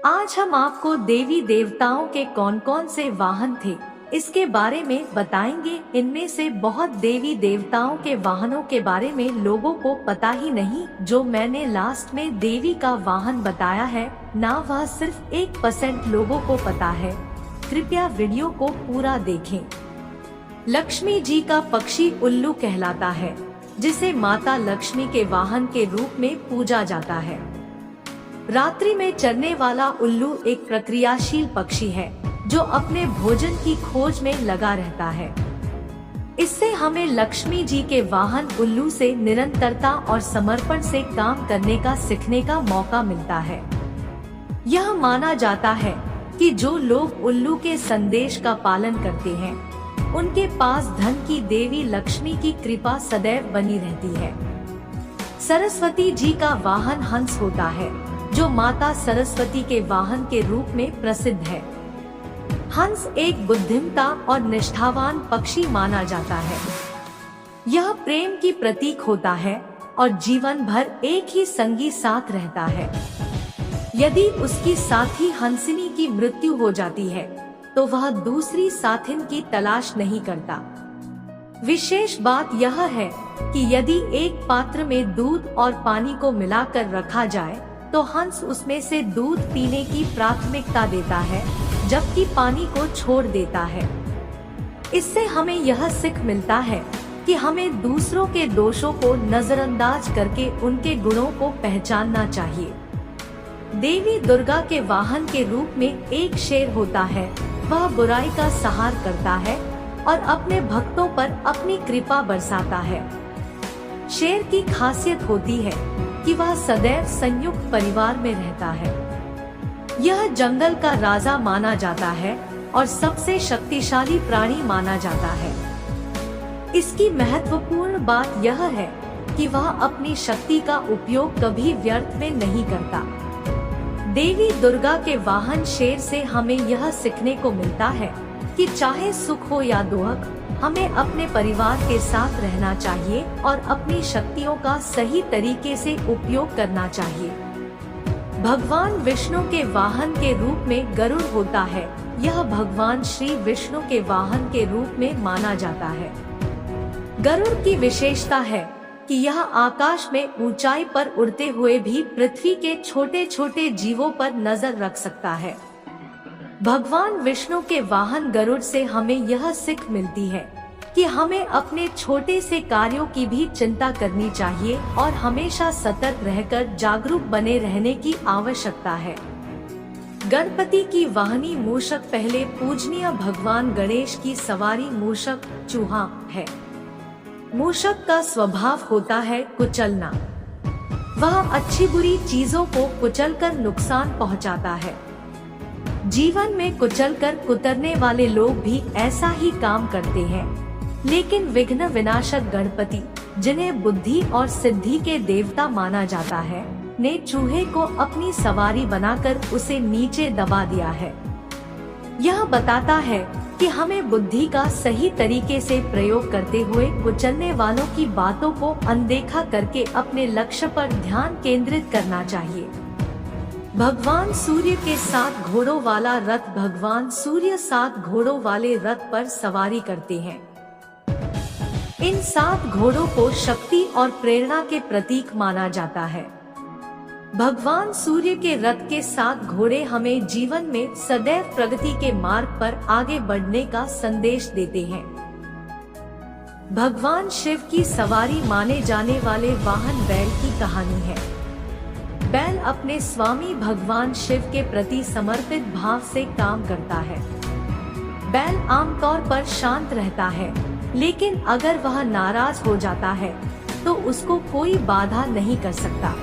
आज हम आपको देवी देवताओं के कौन कौन से वाहन थे इसके बारे में बताएंगे। इनमें से बहुत देवी देवताओं के वाहनों के बारे में लोगों को पता ही नहीं। जो मैंने लास्ट में देवी का वाहन बताया है ना, वह सिर्फ 1% लोगों को पता है। कृपया वीडियो को पूरा देखें। लक्ष्मी जी का पक्षी उल्लू कहलाता है, जिसे माता लक्ष्मी के वाहन के रूप में पूजा जाता है। रात्रि में चरने वाला उल्लू एक प्रक्रियाशील पक्षी है जो अपने भोजन की खोज में लगा रहता है। इससे हमें लक्ष्मी जी के वाहन उल्लू से निरंतरता और समर्पण से काम करने का सीखने का मौका मिलता है। यह माना जाता है कि जो लोग उल्लू के संदेश का पालन करते हैं, उनके पास धन की देवी लक्ष्मी की कृपा सदैव बनी रहती है। सरस्वती जी का वाहन हंस होता है, जो माता सरस्वती के वाहन के रूप में प्रसिद्ध है। हंस एक बुद्धिमता और निष्ठावान पक्षी माना जाता है। यह प्रेम की प्रतीक होता है और जीवन भर एक ही संगी साथ रहता है। यदि उसकी साथी हंसिनी की मृत्यु हो जाती है तो वह दूसरी साथिन की तलाश नहीं करता। विशेष बात यह है कि यदि एक पात्र में दूध और पानी को मिलाकर रखा जाए तो हंस उसमें से दूध पीने की प्राथमिकता देता है, जबकि पानी को छोड़ देता है। इससे हमें यह सीख मिलता है कि हमें दूसरों के दोषों को नजरअंदाज करके उनके गुणों को पहचानना चाहिए। देवी दुर्गा के वाहन के रूप में एक शेर होता है। वह बुराई का संहार करता है और अपने भक्तों पर अपनी कृपा बरसाता है। शेर की खासियत होती है कि वह सदैव संयुक्त परिवार में रहता है। यह जंगल का राजा माना जाता है और सबसे शक्तिशाली प्राणी माना जाता है। इसकी महत्वपूर्ण बात यह है कि वह अपनी शक्ति का उपयोग कभी व्यर्थ में नहीं करता। देवी दुर्गा के वाहन शेर से हमें यह सीखने को मिलता है कि चाहे सुख हो या दुख, हमें अपने परिवार के साथ रहना चाहिए और अपनी शक्तियों का सही तरीके से उपयोग करना चाहिए। भगवान विष्णु के वाहन के रूप में गरुड़ होता है। यह भगवान श्री विष्णु के वाहन के रूप में माना जाता है। गरुड़ की विशेषता है कि यह आकाश में ऊंचाई पर उड़ते हुए भी पृथ्वी के छोटे छोटे जीवों पर नजर रख सकता है। भगवान विष्णु के वाहन गरुड़ से हमें यह सीख मिलती है कि हमें अपने छोटे से कार्यों की भी चिंता करनी चाहिए और हमेशा सतर्क रहकर जागरूक बने रहने की आवश्यकता है। गणपति की वाहनी मूषक पहले पूजनीय भगवान गणेश की सवारी मूषक चूहा है। मूषक का स्वभाव होता है कुचलना। वह अच्छी बुरी चीजों को कुचलकर नुकसान पहुंचाता है। जीवन में कुचलकर कुतरने वाले लोग भी ऐसा ही काम करते हैं, लेकिन विघ्न विनाशक गणपति, जिन्हें बुद्धि और सिद्धि के देवता माना जाता है, ने चूहे को अपनी सवारी बनाकर उसे नीचे दबा दिया है। यह बताता है कि हमें बुद्धि का सही तरीके से प्रयोग करते हुए कुचलने वालों की बातों को अनदेखा करके अपने लक्ष्य पर ध्यान केंद्रित करना चाहिए। भगवान सूर्य के 7 घोड़ों वाला रथ। भगवान सूर्य 7 घोड़ों वाले रथ पर सवारी करते हैं। इन 7 घोड़ों को शक्ति और प्रेरणा के प्रतीक माना जाता है। भगवान सूर्य के रथ के 7 घोड़े हमें जीवन में सदैव प्रगति के मार्ग पर आगे बढ़ने का संदेश देते हैं। भगवान शिव की सवारी माने जाने वाले वाहन बैल की कहानी है। बैल अपने स्वामी भगवान शिव के प्रति समर्पित भाव से काम करता है। बैल आमतौर पर शांत रहता है, लेकिन अगर वह नाराज हो जाता है तो उसको कोई बाधा नहीं कर सकता।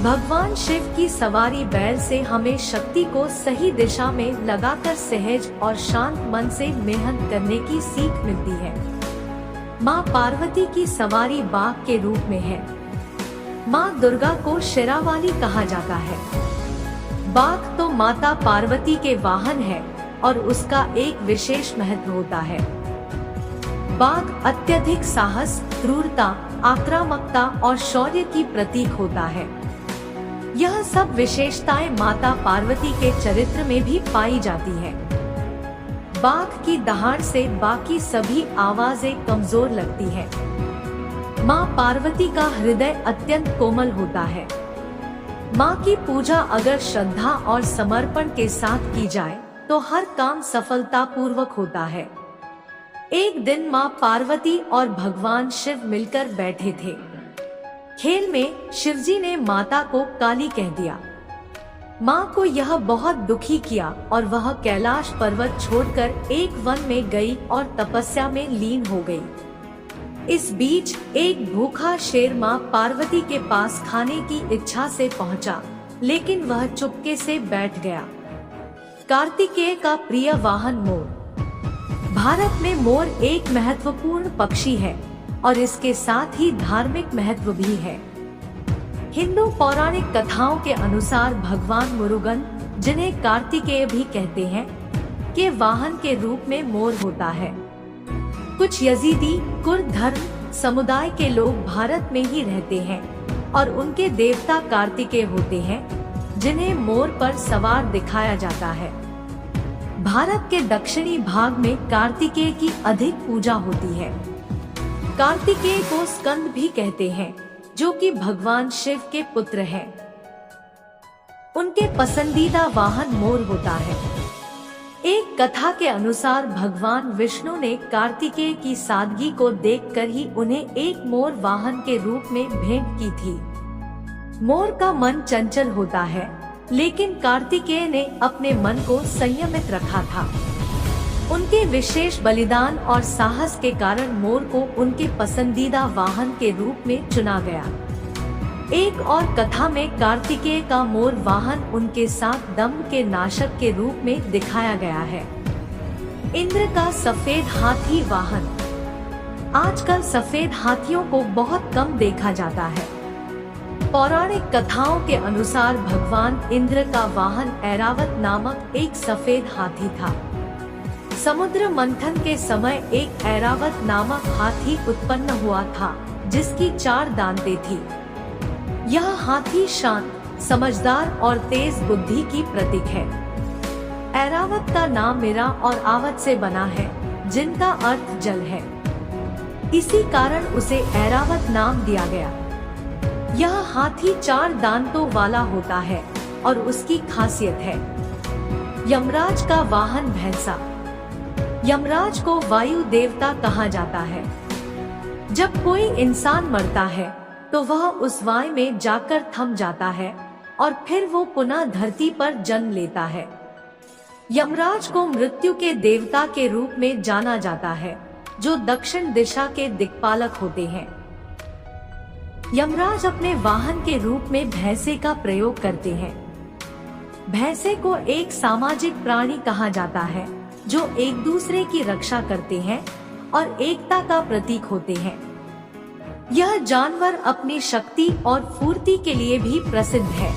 भगवान शिव की सवारी बैल से हमें शक्ति को सही दिशा में लगाकर सहज और शांत मन से मेहनत करने की सीख मिलती है। माँ पार्वती की सवारी बाघ के रूप में है। माँ दुर्गा को शेरावाली कहा जाता है। बाघ तो माता पार्वती के वाहन है और उसका एक विशेष महत्व होता है। बाघ अत्यधिक साहस, क्रूरता, आक्रामकता और शौर्य की प्रतीक होता है। यह सब विशेषताएं माता पार्वती के चरित्र में भी पाई जाती है। बाघ की दहाड़ से बाकी सभी आवाजें कमजोर लगती है। माँ पार्वती का हृदय अत्यंत कोमल होता है। माँ की पूजा अगर श्रद्धा और समर्पण के साथ की जाए तो हर काम सफलता पूर्वक होता है। एक दिन माँ पार्वती और भगवान शिव मिलकर बैठे थे। खेल में शिवजी ने माता को काली कह दिया। माँ को यह बहुत दुखी किया और वह कैलाश पर्वत छोड़कर एक वन में गई और तपस्या में लीन हो गई। इस बीच एक भूखा शेर माँ पार्वती के पास खाने की इच्छा से पहुँचा, लेकिन वह चुपके से बैठ गया। कार्तिकेय का प्रिय वाहन मोर। भारत में मोर एक महत्वपूर्ण पक्षी है और इसके साथ ही धार्मिक महत्व भी है। हिंदू पौराणिक कथाओं के अनुसार भगवान मुरुगन, जिन्हें कार्तिकेय भी कहते हैं, के वाहन के रूप में मोर होता है। कुछ यजीदी कुर्द धर्म समुदाय के लोग भारत में ही रहते हैं और उनके देवता कार्तिकेय होते हैं, जिन्हें मोर पर सवार दिखाया जाता है। भारत के दक्षिणी भाग में कार्तिकेय की अधिक पूजा होती है। कार्तिकेय को स्कंद भी कहते हैं, जो कि भगवान शिव के पुत्र हैं। उनके पसंदीदा वाहन मोर होता है। एक कथा के अनुसार भगवान विष्णु ने कार्तिकेय की सादगी को देखकर ही उन्हें एक मोर वाहन के रूप में भेंट की थी। मोर का मन चंचल होता है, लेकिन कार्तिकेय ने अपने मन को संयमित रखा था। उनके विशेष बलिदान और साहस के कारण मोर को उनके पसंदीदा वाहन के रूप में चुना गया। एक और कथा में कार्तिकेय का मोर वाहन उनके साथ दम्भ के नाशक के रूप में दिखाया गया है। इंद्र का सफेद हाथी वाहन। आजकल सफेद हाथियों को बहुत कम देखा जाता है। पौराणिक कथाओं के अनुसार भगवान इंद्र का वाहन ऐरावत नामक एक सफेद हाथी था। समुद्र मंथन के समय एक ऐरावत नामक हाथी उत्पन्न हुआ था, जिसकी 4 दांतें थी। यह हाथी शांत, समझदार और तेज बुद्धि की प्रतीक है। ऐरावत का नाम मीरा और आवत से बना है, जिनका अर्थ जल है। इसी कारण उसे ऐरावत नाम दिया गया। यह हाथी 4 दांतों वाला होता है और उसकी खासियत है। यमराज का वाहन भैंसा। यमराज को वायु देवता कहा जाता है। जब कोई इंसान मरता है तो वह उस वायु में जाकर थम जाता है और फिर वो पुनः धरती पर जन्म लेता है। यमराज को मृत्यु के देवता के रूप में जाना जाता है, जो दक्षिण दिशा के दिक्पालक होते हैं। यमराज अपने वाहन के रूप में भैंसे का प्रयोग करते हैं। भैंसे को एक सामाजिक प्राणी कहा जाता है, जो एक दूसरे की रक्षा करते हैं और एकता का प्रतीक होते हैं। यह जानवर अपनी शक्ति और फुर्ती के लिए भी प्रसिद्ध है।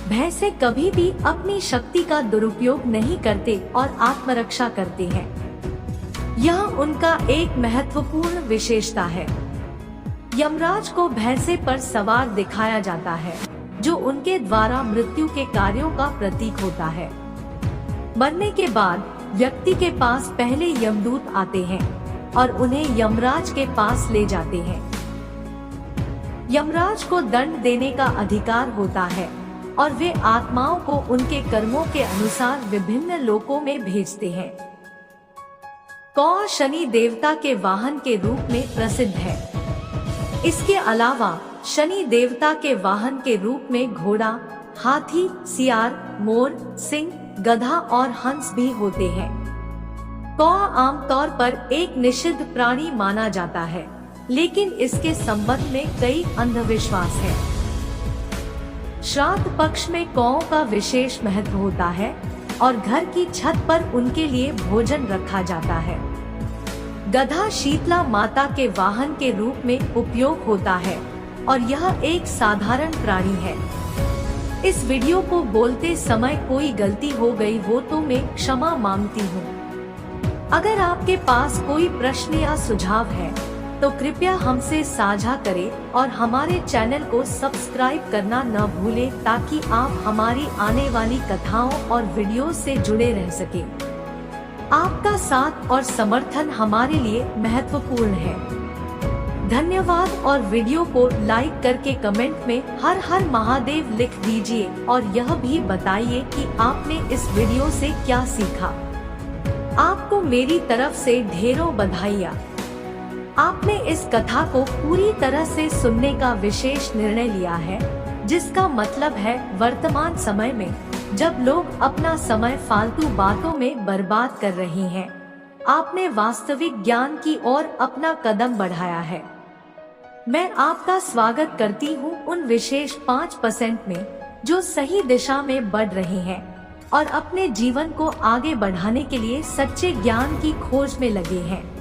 भैंसे कभी भी अपनी शक्ति का दुरुपयोग नहीं करते और आत्मरक्षा करते हैं। यह उनका एक महत्वपूर्ण विशेषता है। यमराज को भैंसे पर सवार दिखाया जाता है, जो उनके द्वारा मृत्यु के कार्यों का प्रतीक होता है। मरने के बाद व्यक्ति के पास पहले यमदूत आते हैं और उन्हें यमराज के पास ले जाते हैं। यमराज को दंड देने का अधिकार होता है और वे आत्माओं को उनके कर्मों के अनुसार विभिन्न लोकों में भेजते हैं। कौआ शनि देवता के वाहन के रूप में प्रसिद्ध है। इसके अलावा शनि देवता के वाहन के रूप में घोड़ा, हाथी, सियार, मोर, सिंह, गधा और हंस भी होते हैं। कौआ आमतौर पर एक निषिद्ध प्राणी माना जाता है, लेकिन इसके संबंध में कई अंधविश्वास हैं। श्राद्ध पक्ष में कौओं का विशेष महत्व होता है और घर की छत पर उनके लिए भोजन रखा जाता है। गधा शीतला माता के वाहन के रूप में उपयोग होता है और यह एक साधारण प्राणी है। इस वीडियो को बोलते समय कोई गलती हो गई हो तो मैं क्षमा मांगती हूँ। अगर आपके पास कोई प्रश्न या सुझाव है तो कृपया हमसे साझा करें और हमारे चैनल को सब्सक्राइब करना न भूलें ताकि आप हमारी आने वाली कथाओं और वीडियो से जुड़े रह सकें। आपका साथ और समर्थन हमारे लिए महत्वपूर्ण है। धन्यवाद और वीडियो को लाइक करके कमेंट में हर हर महादेव लिख दीजिए और यह भी बताइए कि आपने इस वीडियो से क्या सीखा। आपको मेरी तरफ से ढेरों बधाइयाँ। आपने इस कथा को पूरी तरह से सुनने का विशेष निर्णय लिया है, जिसका मतलब है वर्तमान समय में जब लोग अपना समय फालतू बातों में बर्बाद कर रहे हैं, आपने वास्तविक ज्ञान की ओर अपना कदम बढ़ाया है। मैं आपका स्वागत करती हूँ उन विशेष 5% में जो सही दिशा में बढ़ रहे हैं और अपने जीवन को आगे बढ़ाने के लिए सच्चे ज्ञान की खोज में लगे हैं।